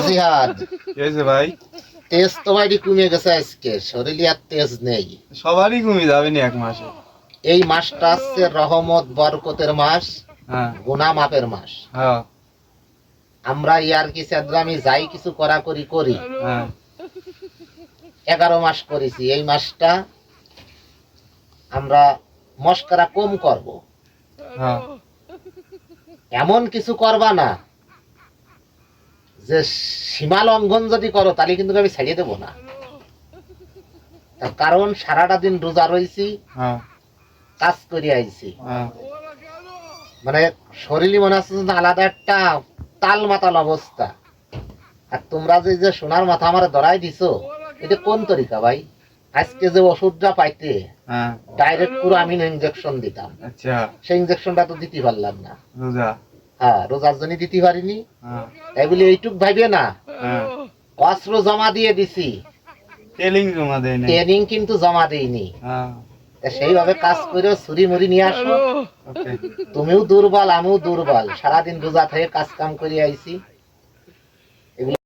নজিহাদ কি হয়েছে ভাই? তেজ তোমারই কমে গেছে আজকে, শরীরে আর তেজ নেই। সবারই কমে যাবে নি এক মাসে। এই মাসটা হচ্ছে রহমত বরকতের মাস, হ্যাঁ গুনাহ মাপের মাস। হ্যাঁ আমরা ইয়ার কি আমি যাই কিছু করি হ্যাঁ 11 মাস করেছি। এই মাসটা আমরা মস্করা কম করব, হ্যাঁ এমন কিছু করবা না যে সীমা লঙ্ঘন যদি করো তাহলে কিন্তু আমি ছেড়ে দেবো না। তার কারণ সারাটা দিন রোজা রয়েছি, হ্যাঁ কাজ করে আইছি, হ্যাঁ মানে শরীরই মনে হচ্ছে যে আলাদা একটা তাল মাতাল অবস্থা। আর তোমরা যে সোনার মাথা আমার ধরাই দিছো, এটা কোন তরিকা ভাই? আজকে যে ওষুধটা পাইতে হ্যাঁ ডাইরেক্ট পুরো আমি ইনজেকশন দিতাম, আচ্ছা সেই ইনজেকশনটা তো দিতে পারলাম না। রোজা। হ্যাঁ, রোজার জন্য দিতে পারিনি। হ্যাঁ তাই বলি এইটুক ভাইবে না, হ্যাঁ অস্ত্র জমা দিয়ে দিছি, টেলিং জমা দেয় না। ট্রেনিং কিন্তু জমা দেইনি। হ্যাঁ তা সেইভাবে কাজ করে ছুরি মুড়ি নিয়ে আসো। ওকে। তুমিও দুর্বল, আমিও দুর্বল, সারাদিন রোজা থেকে কাজ কাম করে আইছি।